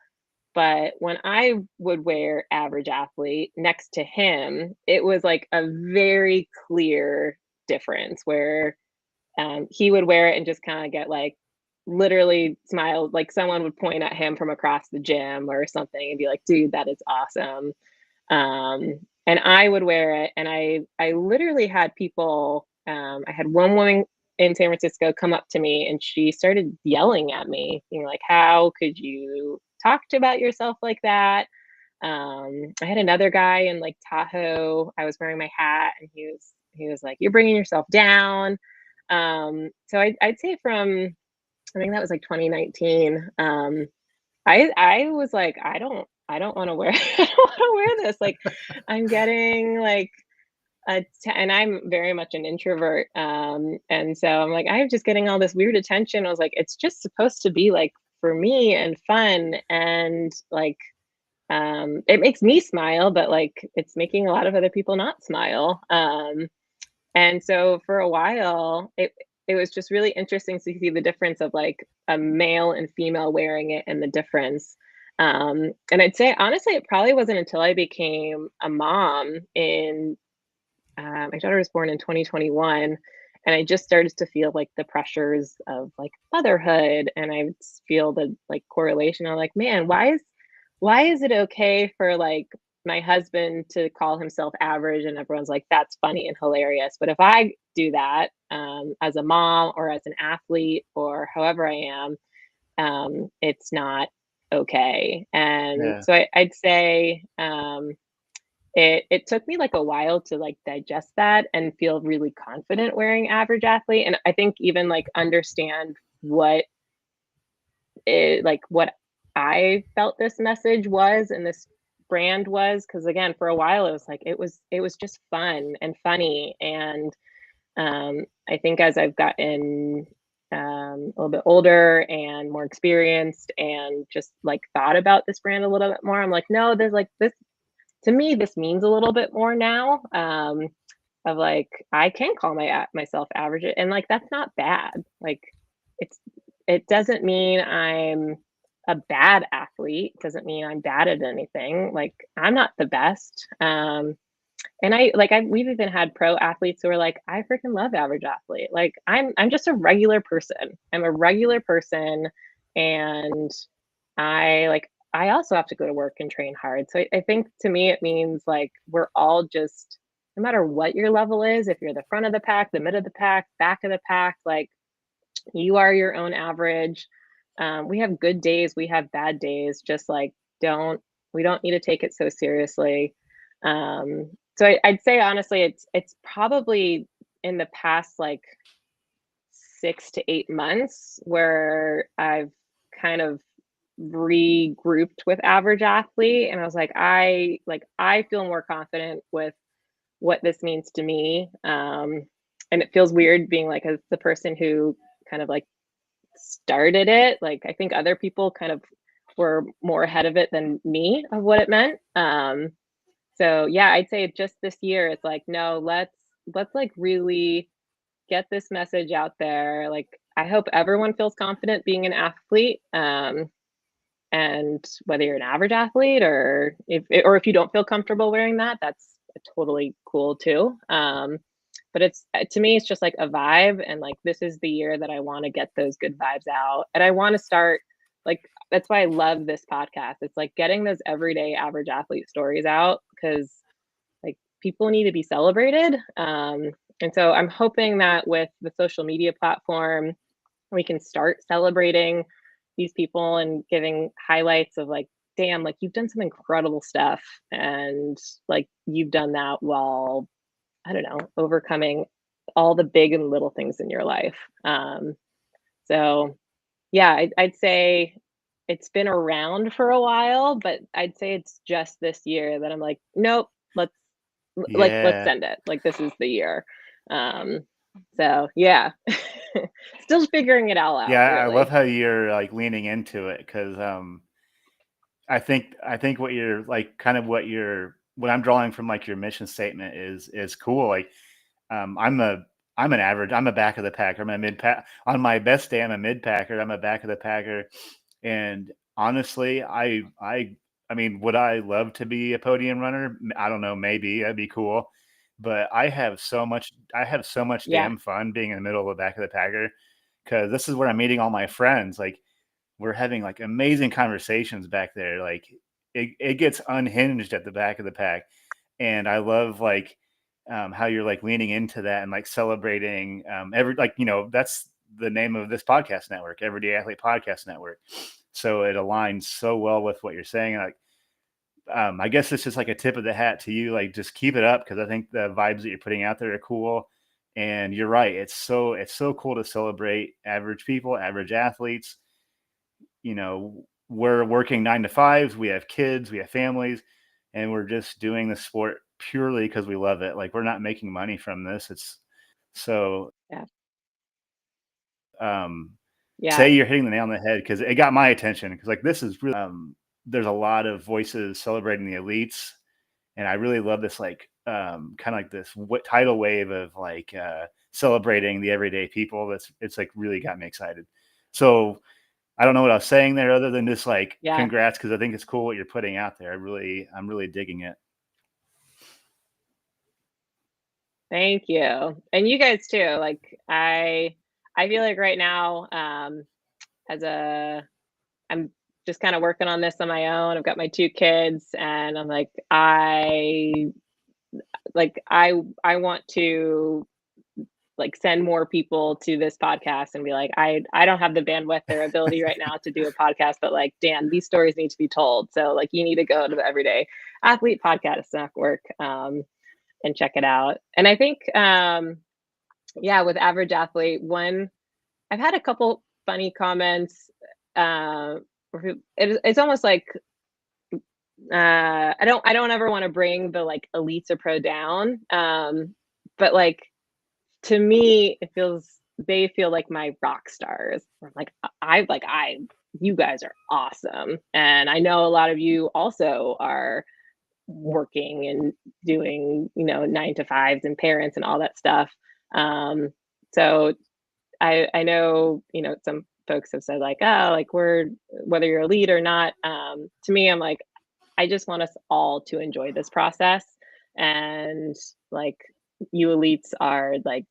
But when I would wear average athlete next to him, it was like a very clear difference where he would wear it and just kind of get like literally smiled, like someone would point at him from across the gym or something and be like, dude, that is awesome. And I would wear it, and I literally had people, I had one woman in San Francisco come up to me, and she started yelling at me, being like, how could you talk about yourself like that? I had another guy in like Tahoe. I was wearing my hat, and he was like, you're bringing yourself down. So I'd say from, I think that was like 2019. I was like, I don't want to wear I don't want to wear this. Like, I'm getting like and I'm very much an introvert. And so I'm like, I'm just getting all this weird attention. I was like, it's just supposed to be like for me and fun, and like it makes me smile, but like it's making a lot of other people not smile. And so for a while, it was just really interesting to see the difference of like a male and female wearing it, and the difference. And I'd say honestly, it probably wasn't until I became a mom in my daughter was born in 2021, and I just started to feel like the pressures of like motherhood, and I would feel the like correlation. I'm like, man, why is it okay for like my husband to call himself average, and everyone's like, that's funny and hilarious, but if I do that as a mom or as an athlete or however I am, it's not okay. And Yeah. so I'd say it took me like a while to like digest that and feel really confident wearing average athlete, and I think even like understand what I felt this message was and this brand was, because again, for a while it was like it was just fun and funny. And I think as I've gotten a little bit older and more experienced and just like thought about this brand a little bit more, I'm like, no, there's like this, to me this means a little bit more now, of like I can call myself average, and like that's not bad. Like it's it doesn't mean I'm a bad athlete, it doesn't mean I'm bad at anything. Like I'm not the best. And we've even had pro athletes who are like, I freaking love average athlete. Like I'm just a regular person. I'm a regular person, and I also have to go to work and train hard. So I think to me it means like we're all just, no matter what your level is, if you're the front of the pack, the mid of the pack, back of the pack, like you are your own average. We have good days, we have bad days. Just like we don't need to take it so seriously. So I'd say honestly, it's probably in the past like 6 to 8 months where I've kind of regrouped with average athlete, and I was like, I feel more confident with what this means to me. And it feels weird being like the person who kind of like started it. Like I think other people kind of were more ahead of it than me of what it meant. So yeah, I'd say just this year it's like, no, let's like really get this message out there. Like I hope everyone feels confident being an athlete. And whether you're an average athlete or if you don't feel comfortable wearing that, that's totally cool too. But it's, to me, it's just like a vibe, and like this is the year that I want to get those good vibes out, and I want to start like, that's why I love this podcast. It's like getting those everyday average athlete stories out, because like people need to be celebrated. And so I'm hoping that with the social media platform, we can start celebrating these people and giving highlights of like damn, like you've done some incredible stuff, and like you've done that while, I don't know, overcoming all the big and little things in your life. So yeah, I'd say it's been around for a while, but I'd say it's just this year that I'm like, nope, let's Yeah. send it. Like this is the year. Um, so yeah, still figuring it all out, Yeah, I love really. how you're like leaning into it because I think what you're like kind of what I'm drawing from like your mission statement is cool. Like I'm an average. I'm a back of the packer. I'm a mid pack. On my best day, I'm a mid packer. I'm a back of the packer. And honestly, I mean, would I love to be a podium runner? I don't know. Maybe that'd be cool. But I have so much Yeah, damn fun being in the middle of the back of the packer because this is where I'm meeting all my friends. Like we're having like amazing conversations back there. Like it gets unhinged at the back of the pack. And I love like how you're like leaning into that and like celebrating every like that's the name of this podcast network, Everyday Athlete Podcast Network. So it aligns so well with what you're saying. Like I guess it's just like a tip of the hat to you. Like just keep it up because I think the vibes that you're putting out there are cool. And you're right. It's so cool to celebrate average people, average athletes. We're working 9 to 5s. We have kids, we have families, and we're just doing the sport purely because we love it. Like we're not making money from this. It's so yeah, um, yeah. say you're hitting the nail on the head because it got my attention because like this is really there's a lot of voices celebrating the elites, and I really love this like kind of like this tidal wave of like celebrating the everyday people. It's like really got me excited. So I don't know what I was saying there other than just like Yeah. congrats because I think it's cool what you're putting out there. I'm really digging it. Thank you. And you guys too. Like I feel like right now, as a I'm just kind of working on this on my own. I've got my 2 kids and I'm I want to like send more people to this podcast and be like, I don't have the bandwidth or ability right now to do a podcast, but like, Dan, these stories need to be told. So like you need to go to the Everyday Athlete Podcast Network and check it out. And I think yeah, with Average Athlete, I've had a couple funny comments. It's almost like I don't ever want to bring the like elites or pro down. But like to me, they feel like my rock stars. I'm like, you guys are awesome. And I know a lot of you also are working and doing, 9 to 5s and parents and all that stuff. So I know, some folks have said like, oh, like whether you're a lead or not. To me, I'm like, I just want us all to enjoy this process. And like you elites are like,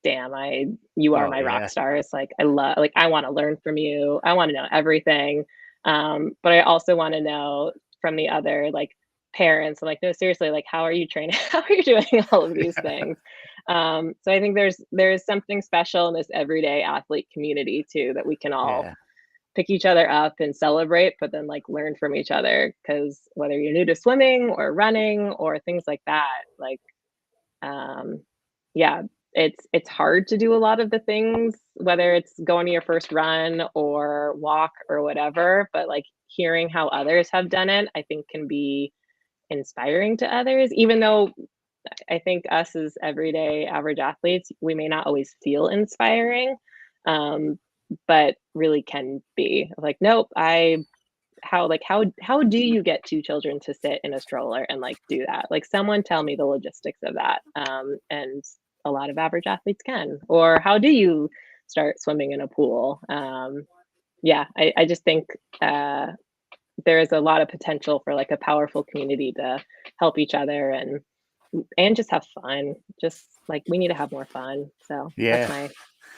damn, you are Oh my rock yeah. stars. Like I want to learn from you. I want to know everything. But I also want to know from the other like parents. I'm like, no, seriously, like how are you training? How are you doing all of these things? So I think there's something special in this everyday athlete community too that we can all Yeah. pick each other up and celebrate, but then like learn from each other. Because whether you're new to swimming or running or things like that, like um, yeah, it's hard to do a lot of the things, whether it's going to your first run or walk or whatever. But like hearing how others have done it, I think can be inspiring to others, even though I think us as everyday average athletes, we may not always feel inspiring, um, but really can be like, nope, how do you get 2 children to sit in a stroller and like do that? Like someone tell me the logistics of that. And a lot of average athletes can. Or how do you start swimming in a pool? Yeah, I just think there is a lot of potential for like a powerful community to help each other and just have fun. Just like we need to have more fun. So Yeah. that's my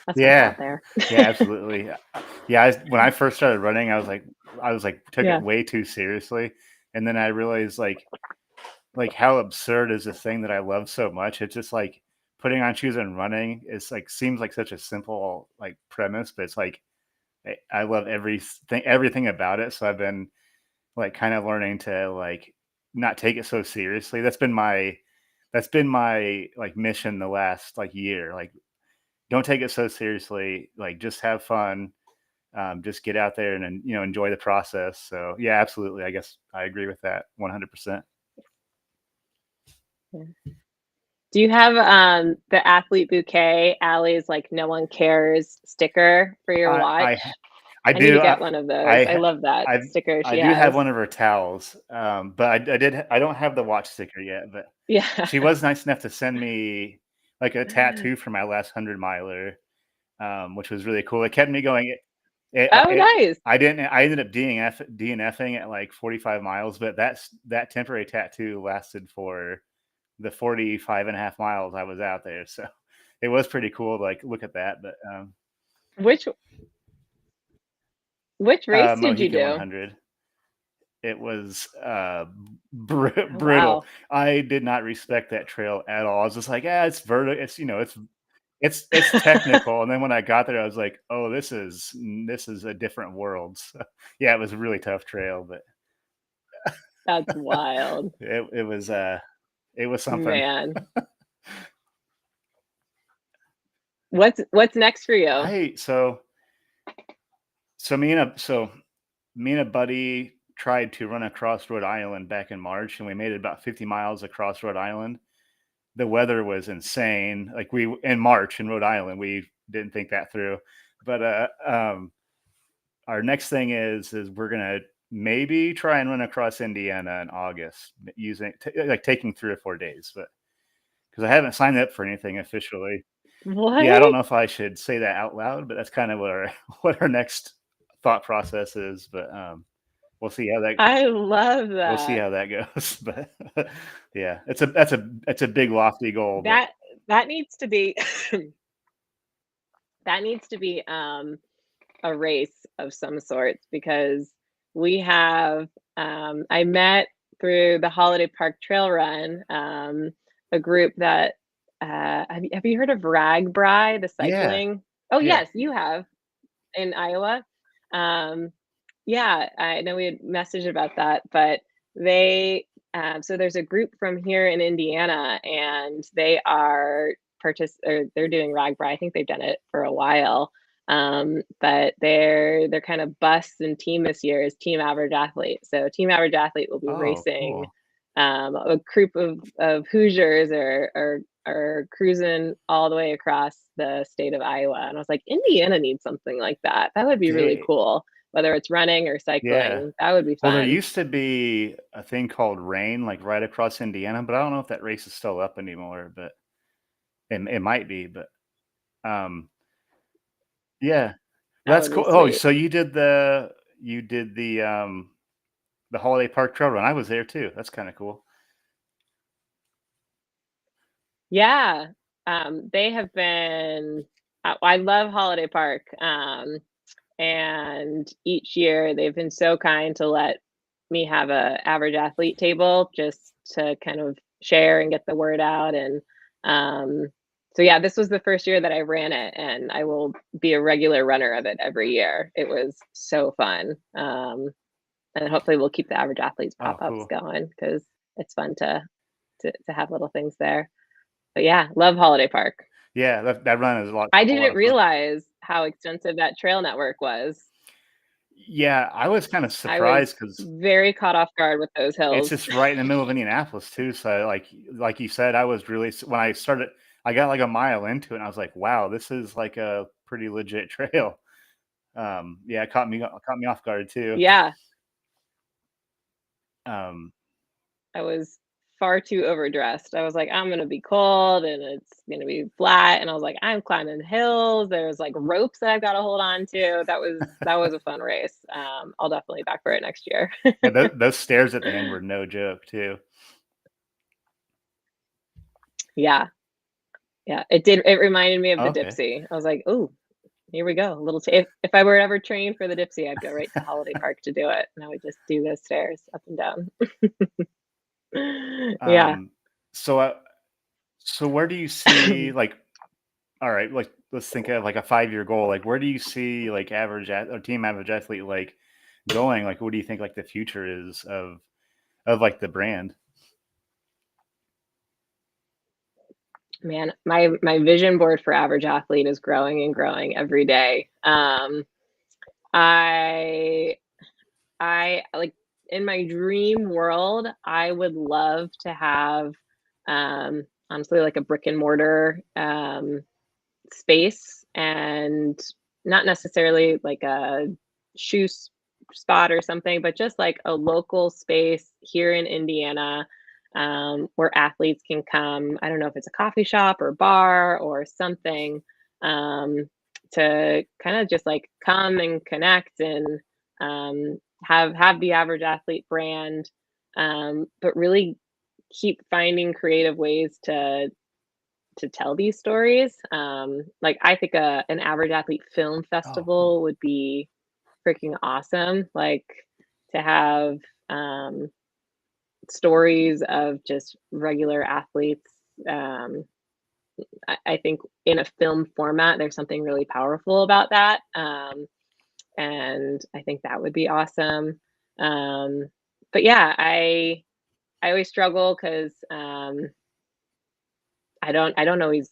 thought Yeah. there. Yeah, absolutely. Yeah, when I first started running, I was like took it Yeah. way too seriously, and then I realized like how absurd is this thing that I love so much. It's just like putting on shoes and running. It's like seems like such a simple like premise, but it's like I love everything about it. So I've been like kind of learning to like not take it so seriously. That's been my like mission the last like year. Like, don't take it so seriously. Like, just have fun. Just get out there and enjoy the process. So yeah, absolutely. I guess I agree with that 100%. Yeah. Do you have the athlete bouquet, Allie's like no one cares sticker for your I watch? I I need to do. get one of those. I love that sticker I she do have has. one of her towels, but I don't have the watch sticker yet. But Yeah. she was nice enough to send me like a tattoo for my last 100 miler, which was really cool. It kept me going. Oh, nice. I ended up DNFing at like 45 miles, but that temporary tattoo lasted for the 45 and a half miles I was out there. So it was pretty cool to like look at that. But which race did you Mohican do? 100. It was Oh, brutal. wow. I did not respect that trail at all. I was just like, it's vertical. It's technical. And then when I got there, I was like, oh, this is a different world. So, yeah, it was a really tough trail, but That's wild. it was something. Man. What's next for you? Me and a buddy tried to run across Rhode Island back in March, and we made it about 50 miles across Rhode Island. The weather was insane. Like, we in March in Rhode Island, we didn't think that through. But our next thing is we're gonna maybe try and run across Indiana in August using like taking 3 or 4 days, but because I haven't signed up for anything officially. Yeah, I don't What? know if I should say that out loud, but that's kind of what our what our next thought process is. But we'll see how that I love we'll see that. how that goes. But yeah, it's a big lofty goal. But That needs to be that needs to be a race of some sorts because we have I met through the Holiday Park Trail Run a group that have you heard of Ragbri, the yeah, cycling? Oh yeah, yes, you have in Iowa. Um, yeah, I know we had messaged about that, but they so there's a group from here in Indiana, and they are or they're doing Ragbri. I think they've done it for a while, but their kind of bus and team this year is Team Average Athlete. So Team Average Athlete will be oh, racing cool. a group of Hoosiers or cruising all the way across the state of Iowa. And I was like, Indiana needs something like that. That would be really They cool, whether it's running or Yeah. cycling. That would be Well, there fun. used to be a thing called Rain, like right across Indiana, but I don't know if that race is still up anymore. But it might be. But um, yeah, That that's would be cool. Oh, sweet. so you did the Holiday Park Trail Run. I was there too. That's kind of cool. Yeah. They have been, I love Holiday Park. And each year they've been so kind to let me have a average athlete table just to kind of share and get the word out. And so yeah, this was the first year that I ran it, and I will be a regular runner of it every year. It was so fun. And hopefully we'll keep the average athletes Oh, pop-ups cool. going because it's fun to have little things there. But yeah, love Holiday Park. Yeah, that run is I a lot didn't of fun. realize how extensive that trail network was. Yeah, I was kind of I was surprised because very caught off guard with those it's hills. just right in the middle of Indianapolis too. So like you said, I was really when I started, I got like a mile into it, and I was like, wow, this is like a pretty legit trail. Yeah, it caught me off guard too. Yeah, Um, I was far too overdressed. I was like, I'm gonna be cold and it's gonna be flat. And I was like, I'm climbing hills. There's like ropes that I've got to hold on to. That was a fun race. I'll definitely back for it next year. yeah, those stairs at the end were no joke too. Yeah, yeah. It did. It reminded me of the Okay. Dipsy. I was like, oh, here we go. A little. If I were ever trained for the Dipsy, I'd go right to Holiday Park to do it, and I would just do those stairs up and down. Yeah. Um, so so where do you see like, all right, like let's think of like a 5-year goal. Like, where do you see like or team average athlete like going? Like, what do you think like the future is of like the brand? Man, my vision board for Average Athlete is growing and growing every day. I like, in my dream world, I would love to have honestly like a brick and mortar space, and not necessarily like a shoe spot or something, but just like a local space here in Indiana, where athletes can come. I don't know if it's a coffee shop or bar or something, to kind of just like come and connect and have the Average Athlete brand, but really keep finding creative ways to tell these stories. Like, I think an Average Athlete film festival Cool. would be freaking awesome. Like, to have stories of just regular athletes. I think in a film format, there's something really powerful about that. And I think that would be awesome. But yeah, I always struggle because I don't always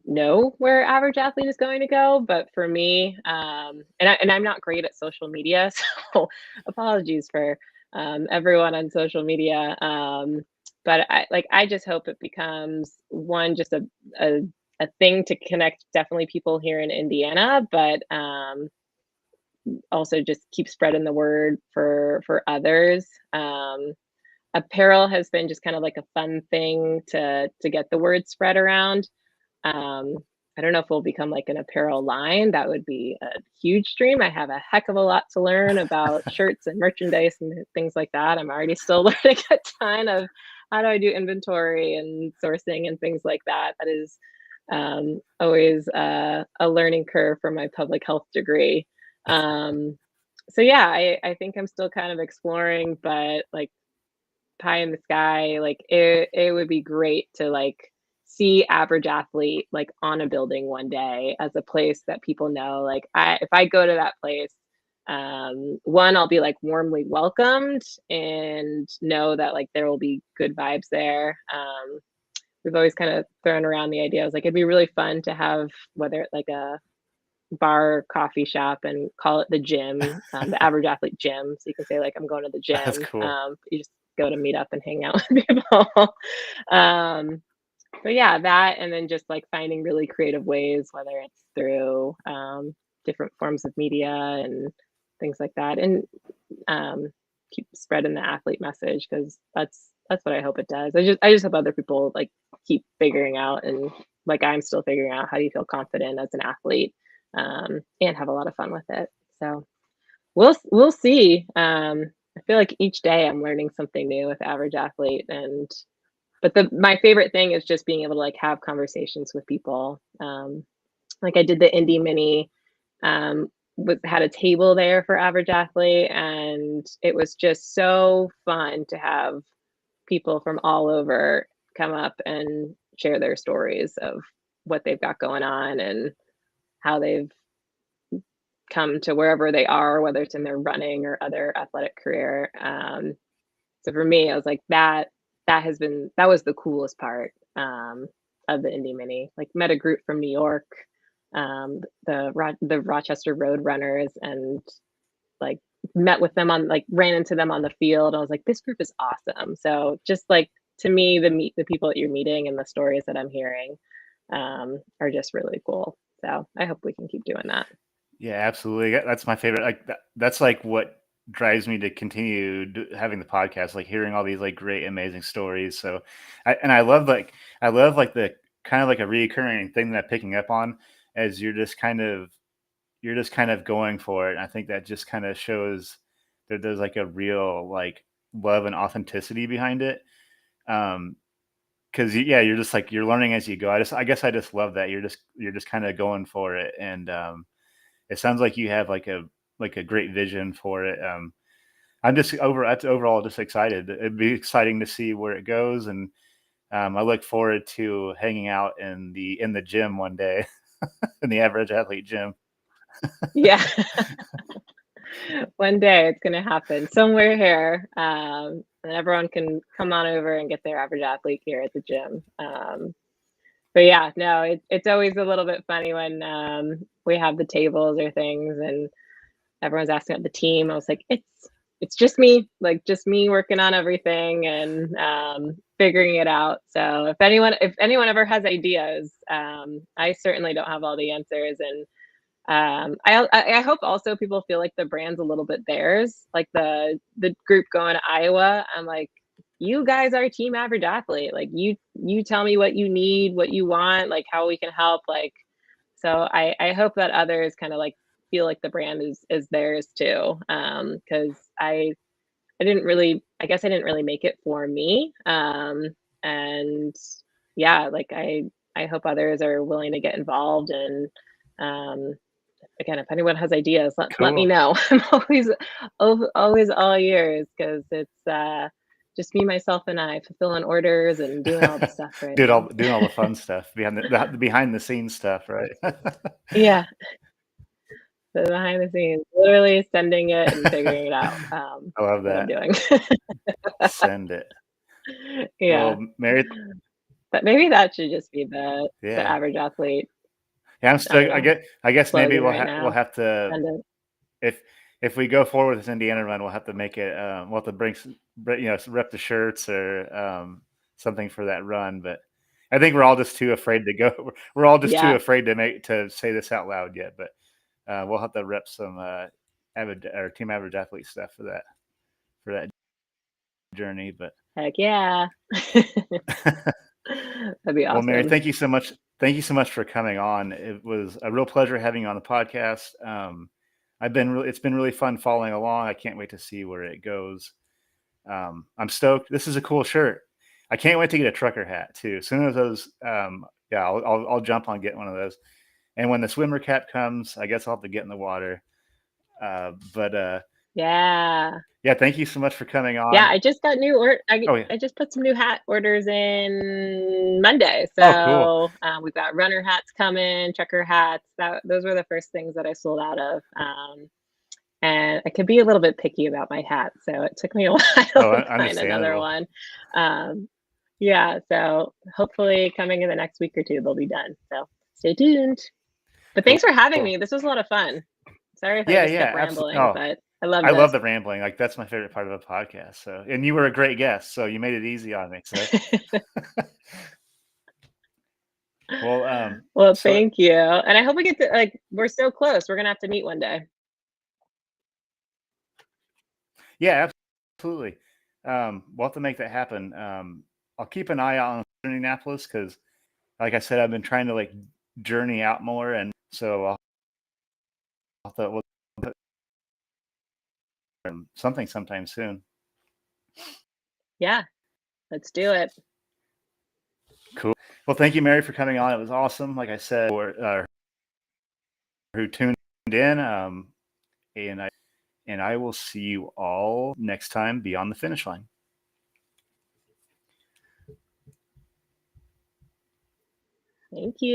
know where Average Athlete is going to go. But for me, and I'm not great at social media, so apologies for everyone on social media. But I just hope it becomes one, just a thing to connect definitely people here in Indiana, but also just keep spreading the word for others. Apparel has been just kind of like a fun thing to get the word spread around. Um, I don't know if we'll become like an apparel line. That would be a huge dream. I have a heck of a lot to learn about shirts and merchandise and things like that. I'm already still learning a ton of how do I do inventory and sourcing and things like that. That is always a learning curve for my public health degree. So yeah, I think I'm still kind of exploring, but like, pie in the sky, like it would be great to like see Average Athlete like on a building one day as a place that people know. Like, if I go to that place, one, I'll be like warmly welcomed and know that like there will be good vibes there. We've always kind of thrown around the idea. I was like, it'd be really fun to have, whether it's like a bar, coffee shop, and call it the gym, the Average Athlete gym. So you can say like, I'm going to the That's gym. cool. You just go to meet up and hang out with people. um, but yeah, that, and then just like finding really creative ways, whether it's through different forms of media and things like that, and um, keep spreading the athlete message, because that's what I hope it does. I just hope other people like keep figuring out, and like I'm still figuring out, how do you feel confident as an athlete, and have a lot of fun with it. So we'll see. I feel like each day I'm learning something new with Average Athlete, and but my favorite thing is just being able to like have conversations with people. Like, I did the Indie Mini, had a table there for Average Athlete, and it was just so fun to have people from all over come up and share their stories of what they've got going on and how they've come to wherever they are, whether it's in their running or other athletic career. So for me, I was like, that was the coolest part of the Indie Mini. Like, met a group from New York, the Rochester Road Runners, and like met with them on, like, ran into them on the field. I was like, this group is awesome. So just like, to me, the people that you're meeting and the stories that I'm hearing are just really cool. So I hope we can keep doing that. Yeah, absolutely. That's my favorite. Like that's like what drives me to continue having the podcast, like hearing all these like great, amazing stories. So, I love like the kind of like a recurring thing that I'm picking up on as you're just kind of going for it. And I think that just kind of shows that there's like a real like love and authenticity behind it. Because yeah, you're just like you're learning as you go. I guess I just love that you're just kind of going for it, and it sounds like you have like a great vision for it. I'm just overall just excited. It'd be exciting to see where it goes, and I look forward to hanging out in the gym one day, in the Average Athlete gym. Yeah. One day it's gonna happen somewhere here, and everyone can come on over and get their average athlete gear at the gym. But yeah, no, it's always a little bit funny when we have the tables or things, and everyone's asking about the team. I was like, it's just me, like just me working on everything and figuring it out. So if anyone ever has ideas, I certainly don't have all the answers, and I hope also people feel like the brand's a little bit theirs. Like the group going to Iowa, I'm like, you guys are Team Average Athlete. Like you tell me what you need, what you want, like how we can help. Like, so I hope that others kind of like feel like the brand is theirs too. Because I didn't really, I guess I didn't really make it for me. And yeah, like I hope others are willing to get involved and again, if anyone has ideas, let me know. I'm always all ears because it's just me, myself, and I fulfilling orders and doing all the stuff right now. Doing all the fun stuff behind the scenes stuff, right? Yeah, the behind the scenes, literally sending it and figuring it out. I love What I'm that. doing. Send it. Yeah, Well, Mary, but maybe that should just be the yeah. average athlete. Yeah, I'm still. I guess maybe we'll have to if we go forward with this Indiana run, we'll have to make it. We'll have to bring rep the shirts or something for that run. But I think we're all just too afraid to go. We're all just too afraid to say this out loud yet. But we'll have to rep some average or team average athlete stuff for that journey. But heck yeah. That'd be awesome. Well, Mary, thank you so much. Thank you so much for coming on. It was a real pleasure having you on the podcast. It's been really fun following along. I can't wait to see where it goes. I'm stoked. This is a cool shirt. I can't wait to get a trucker hat too. As soon as those, I'll jump on getting one of those. And when the swimmer cap comes, I guess I'll have to get in the water. Yeah, thank you so much for coming on. Yeah, I just got I just put some new hat orders in Monday. So we've got runner hats coming, trucker hats. Those were the first things that I sold out of. And I could be a little bit picky about my hats, so it took me a while to find another one. Yeah, so hopefully coming in the next week or two, they'll be done. So stay tuned. But thanks for having me. This was a lot of fun. Sorry if I just kept rambling, but I love the rambling. Like that's my favorite part of a podcast. So, and you were a great guest, so you made it easy on me. So. Well, thank you. And I hope we get to we're so close. We're gonna have to meet one day. Yeah, absolutely. We'll have to make that happen. I'll keep an eye out on Indianapolis because, like I said, I've been trying to journey out more, and so we'll put something sometime soon. Yeah, let's do it. Cool. Well, thank you, Mary, for coming on. It was awesome. Like I said, for who tuned in, and I will see you all next time beyond the finish line. Thank you.